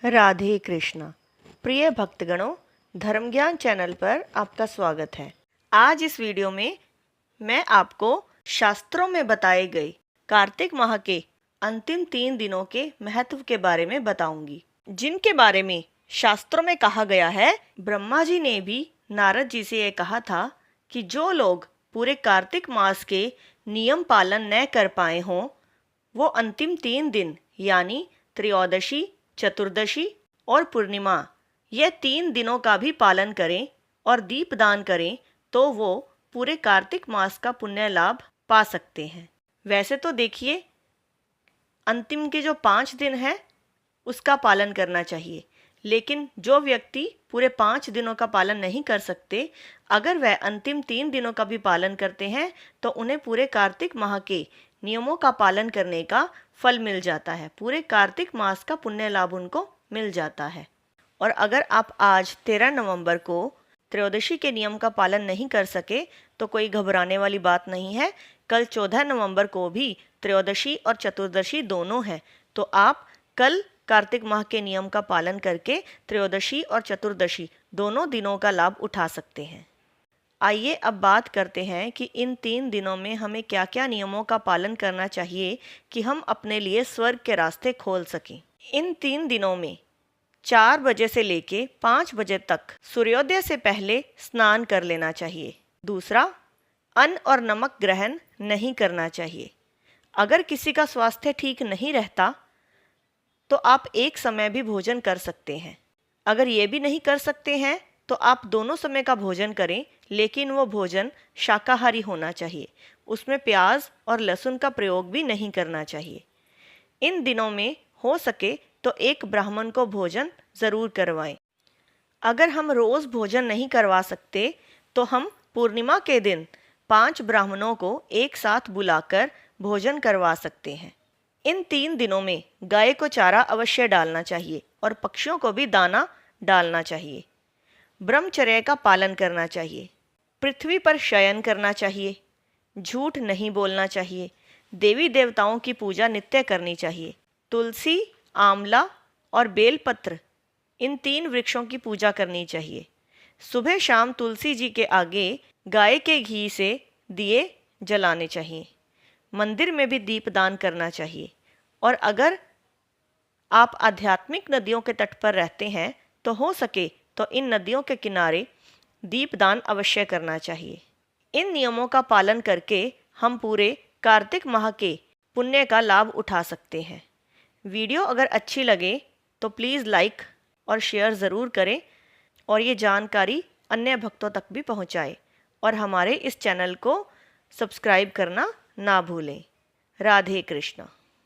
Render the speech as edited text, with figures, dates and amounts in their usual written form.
राधे कृष्णा। प्रिय भक्तगणों, धर्म ज्ञान चैनल पर आपका स्वागत है। आज इस वीडियो में मैं आपको शास्त्रों में बताए गए कार्तिक माह के अंतिम 3 दिनों के महत्व के बारे में बताऊंगी, जिनके बारे में शास्त्रों में कहा गया है। ब्रह्मा जी ने भी नारद जी से यह कहा था कि जो लोग पूरे कार्तिक मास के नियम पालन न कर पाए हों, वो अंतिम 3 दिन यानी त्रयोदशी, चतुर्दशी और पूर्णिमा, ये 3 दिनों का भी पालन करें और दीपदान करें तो वो पूरे कार्तिक मास का पुण्य लाभ पा सकते हैं। वैसे तो देखिए, अंतिम के जो 5 दिन हैं उसका पालन करना चाहिए, लेकिन जो व्यक्ति पूरे 5 दिनों का पालन नहीं कर सकते, अगर वह अंतिम 3 दिनों का भी पालन करते हैं तो उन्हें पूरे कार्तिक माह के नियमों का पालन करने का फल मिल जाता है। पूरे कार्तिक मास का पुण्य लाभ उनको मिल जाता है। और अगर आप आज 13 नवंबर को त्रयोदशी के नियम का पालन नहीं कर सके तो कोई घबराने वाली बात नहीं है। कल 14 नवंबर को भी त्रयोदशी और चतुर्दशी दोनों हैं, तो आप कल कार्तिक माह के नियम का पालन करके त्रयोदशी और चतुर्दशी दोनों दिनों का लाभ उठा सकते हैं। आइए अब बात करते हैं कि इन 3 दिनों में हमें क्या क्या नियमों का पालन करना चाहिए कि हम अपने लिए स्वर्ग के रास्ते खोल सकें। इन 3 दिनों में 4 बजे से लेके 5 बजे तक सूर्योदय से पहले स्नान कर लेना चाहिए। दूसरा, अन्न और नमक ग्रहण नहीं करना चाहिए। अगर किसी का स्वास्थ्य ठीक नहीं रहता तो आप एक समय भी भोजन कर सकते हैं। अगर ये भी नहीं कर सकते हैं तो आप दोनों समय का भोजन करें, लेकिन वो भोजन शाकाहारी होना चाहिए। उसमें प्याज और लहसुन का प्रयोग भी नहीं करना चाहिए। इन दिनों में हो सके तो एक ब्राह्मण को भोजन ज़रूर करवाएं। अगर हम रोज़ भोजन नहीं करवा सकते तो हम पूर्णिमा के दिन 5 ब्राह्मणों को एक साथ बुलाकर भोजन करवा सकते हैं। इन 3 दिनों में गाय को चारा अवश्य डालना चाहिए और पक्षियों को भी दाना डालना चाहिए। ब्रह्मचर्य का पालन करना चाहिए। पृथ्वी पर शयन करना चाहिए। झूठ नहीं बोलना चाहिए। देवी देवताओं की पूजा नित्य करनी चाहिए। तुलसी, आंवला और बेलपत्र, इन 3 वृक्षों की पूजा करनी चाहिए। सुबह शाम तुलसी जी के आगे गाय के घी से दिए जलाने चाहिए। मंदिर में भी दीपदान करना चाहिए। और अगर आप आध्यात्मिक नदियों के तट पर रहते हैं तो हो सके तो इन नदियों के किनारे दीपदान अवश्य करना चाहिए। इन नियमों का पालन करके हम पूरे कार्तिक माह के पुण्य का लाभ उठा सकते हैं। वीडियो अगर अच्छी लगे तो प्लीज़ लाइक और शेयर ज़रूर करें और ये जानकारी अन्य भक्तों तक भी पहुँचाएं और हमारे इस चैनल को सब्सक्राइब करना ना भूलें। राधे कृष्णा।